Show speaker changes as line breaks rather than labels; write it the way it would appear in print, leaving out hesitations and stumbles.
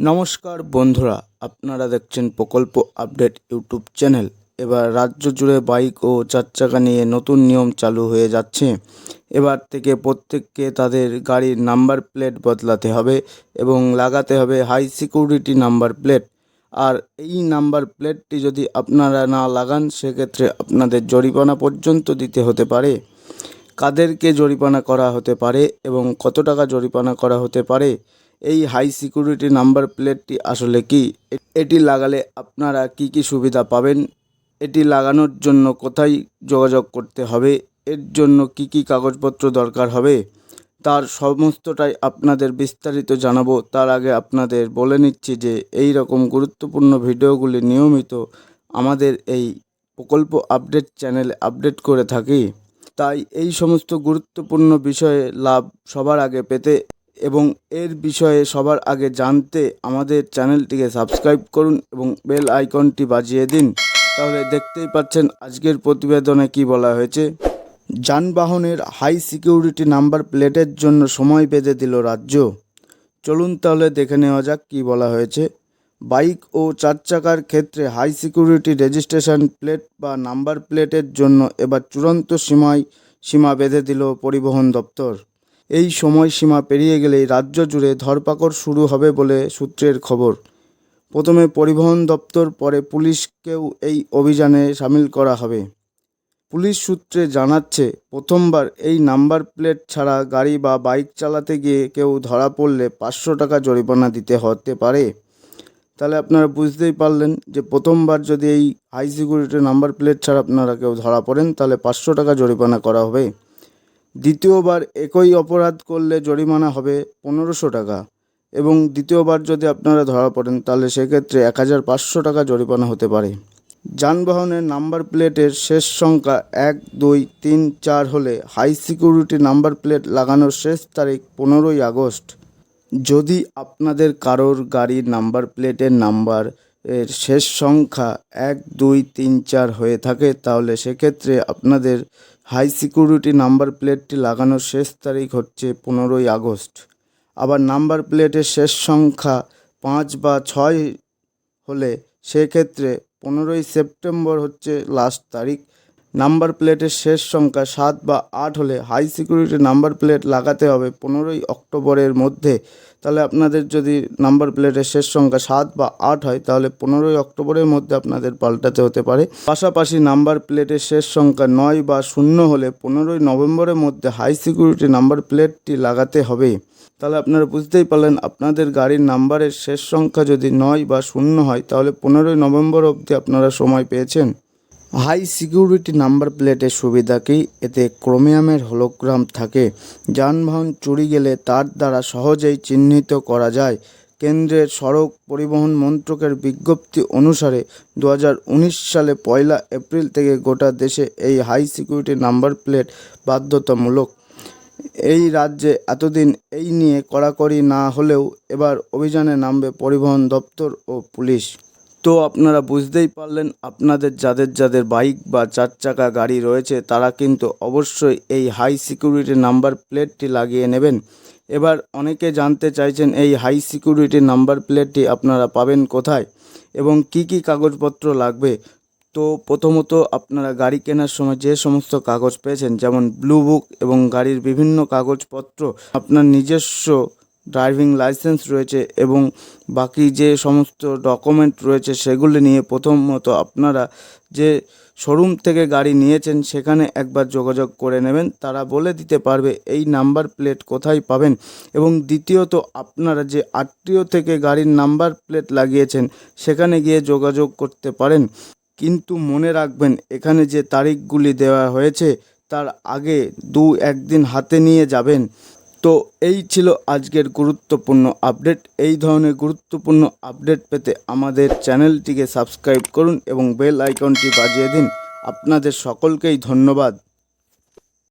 নমস্কার বন্ধুরা, আপনারা দেখছেন প্রকল্প আপডেট ইউটিউব চ্যানেল। এবার রাজ্য জুড়ে বাইক ও চারচাকা নিয়ে নতুন নিয়ম চালু হয়ে যাচ্ছে। এবার থেকে প্রত্যেককে তাদের গাড়ির নাম্বার প্লেট বদলাতে হবে এবং লাগাতে হবে হাই সিকিউরিটি নাম্বার প্লেট। আর এই নাম্বার প্লেটটি যদি আপনারা না লাগান, সেক্ষেত্রে আপনাদের জরিমানা পর্যন্ত দিতে হতে পারে। কাদেরকে জরিমানা করা হতে পারে এবং কত টাকা জরিমানা করা হতে পারে, এই হাই সিকিউরিটি নাম্বার প্লেটটি আসলে কি, এটি লাগালে আপনারা কি কি সুবিধা পাবেন, এটি লাগানোর জন্য কোথায় যোগাযোগ করতে হবে, এর জন্য কি কি কাগজপত্র দরকার হবে, তার সমস্তটাই আপনাদের বিস্তারিত জানাবো। তার আগে আপনাদের বলে নিচ্ছি যে এই রকম গুরুত্বপূর্ণ ভিডিওগুলি নিয়মিত আমাদের এই প্রকল্প আপডেট চ্যানেলে আপডেট করে থাকি। তাই এই সমস্ত গুরুত্বপূর্ণ বিষয়ে লাভ সবার আগে পেতে এবং এর বিষয়ে সবার আগে জানতে আমাদের চ্যানেলটিকে সাবস্ক্রাইব করুন এবং বেল আইকনটি বাজিয়ে দিন। তাহলে দেখতেই পাচ্ছেন আজকের প্রতিবেদনে কি বলা হয়েছে। যানবাহনের হাই সিকিউরিটি নাম্বার প্লেটের জন্য সময় বেঁধে দিল রাজ্য। চলুন তাহলে দেখে নেওয়া যাক কী বলা হয়েছে। বাইক ও চারচাকার ক্ষেত্রে হাই সিকিউরিটি রেজিস্ট্রেশন প্লেট বা নাম্বার প্লেটের জন্য এবার চূড়ান্ত সীমা বেঁধে দিল পরিবহন দপ্তর। এই সময়সীমা পেরিয়ে গেলেই রাজ্য জুড়ে ধরপাকড় শুরু হবে বলে সূত্রের খবর। প্রথমে পরিবহন দপ্তর, পরে পুলিশকেও এই অভিযানে সামিল করা হবে। পুলিশ সূত্রে জানাচ্ছে, প্রথমবার এই নাম্বার প্লেট ছাড়া গাড়ি বা বাইক চালাতে গিয়ে কেউ ধরা পড়লে 500 টাকা জরিমানা দিতে হতে পারে। তাহলে আপনারা বুঝতেই পারলেন যে প্রথমবার যদি এই হাই সিকিউরিটি নাম্বার প্লেট ছাড়া আপনারা কেউ ধরা পড়েন, তাহলে 500 টাকা জরিমানা করা হবে। দ্বিতীয়বার একই অপরাধ করলে জরিমানা হবে 1500 টাকা এবং দ্বিতীয়বার যদি আপনারা ধরা পড়েন, তাহলে সেক্ষেত্রে 1500 টাকা জরিমানা হতে পারে। যানবাহনের নাম্বার প্লেটের শেষ সংখ্যা 1, 2, 3, 4 হলে হাই সিকিউরিটি নাম্বার প্লেট লাগানোর শেষ তারিখ 15ই আগস্ট। যদি আপনাদের কারোর গাড়ির নাম্বার প্লেটের নাম্বার এর শেষ সংখ্যা 1, 2, 3, 4 হয়ে থাকে, তাহলে সেক্ষেত্রে আপনাদের হাই সিকিউরিটি নাম্বার প্লেটটি লাগানোর শেষ তারিখ হচ্ছে 15ই আগস্ট। আবার নাম্বার প্লেটের শেষ সংখ্যা 5 বা 6 হলে সেক্ষেত্রে 15ই সেপ্টেম্বর হচ্ছে লাস্ট তারিখ। নাম্বার প্লেটের শেষ সংখ্যা 7 বা 8 হলে হাই সিকিউরিটি নাম্বার প্লেট লাগাতে হবে 15ই অক্টোবরের মধ্যে। তাহলে আপনাদের যদি নাম্বার প্লেটের শেষ সংখ্যা 7 বা 8 হয়, তাহলে 15ই অক্টোবরের মধ্যে আপনাদের পাল্টাতে হতে পারে। পাশাপাশি নাম্বার প্লেটের শেষ সংখ্যা 9 বা 0 হলে 15ই নভেম্বরের মধ্যে হাই সিকিউরিটি নাম্বার প্লেটটি লাগাতে হবে। তাহলে আপনারা বুঝতেই পারলেন, আপনাদের গাড়ির নাম্বারের শেষ সংখ্যা যদি 9 বা 0 হয়, তাহলে 15ই নভেম্বর অবধি আপনারা সময় পেয়েছেন। হাই সিকিউরিটি নাম্বার প্লেটের সুবিধা কি? এতে ক্রোমিয়ামের হোলোগ্রাম থাকে। যানবাহন চুরি গেলে তার দ্বারা সহজেই চিহ্নিত করা যায়। কেন্দ্রের সড়ক পরিবহন মন্ত্রকের বিজ্ঞপ্তি অনুসারে 2019 সালে 1 এপ্রিল থেকে গোটা দেশে এই হাই সিকিউরিটি নাম্বার প্লেট বাধ্যতামূলক। এই রাজ্যে এতদিন এই নিয়ে কড়াকড়ি না হলেও এবার অভিযানে নামবে পরিবহন দপ্তর ও পুলিশ। তো আপনারা বুঝতেই পারলেন, আপনাদের যাদের বাইক বা চারচাকা গাড়ি রয়েছে তারা কিন্তু অবশ্যই এই হাই সিকিউরিটি নাম্বার প্লেটটি লাগিয়ে নেবেন। এবার অনেকে জানতে চাইছেন এই হাই সিকিউরিটি নাম্বার প্লেটটি আপনারা পাবেন কোথায় এবং কি কি কাগজপত্র লাগবে। তো প্রথমত আপনারা গাড়ি কেনার সময় যে সমস্ত কাগজ পেয়েছেন, যেমন ব্লু বুক এবং গাড়ির বিভিন্ন কাগজপত্র, আপনার নিজস্ব ড্রাইভিং লাইসেন্স রয়েছে এবং বাকি যে সমস্ত ডকুমেন্ট রয়েছে, সেগুলি নিয়ে প্রথমত আপনারা যে শোরুম থেকে গাড়ি নিয়েছেন সেখানে একবার যোগাযোগ করে নেবেন। তারা বলে দিতে পারবে এই নাম্বার প্লেট কোথায় পাবেন। এবং দ্বিতীয়ত আপনারা যে আরটিও থেকে গাড়ির নাম্বার প্লেট লাগিয়েছেন সেখানে গিয়ে যোগাযোগ করতে পারেন। কিন্তু মনে রাখবেন, এখানে যে তারিখগুলি দেওয়া হয়েছে তার আগে 2-1 দিন হাতে নিয়ে যাবেন। তো এই ছিল আজকের গুরুত্বপূর্ণ আপডেট। এই ধরনের গুরুত্বপূর্ণ আপডেট পেতে আমাদের চ্যানেলটিকে সাবস্ক্রাইব করুন এবং বেল আইকনটি বাজিয়ে দিন। আপনাদের সকলকেই ধন্যবাদ।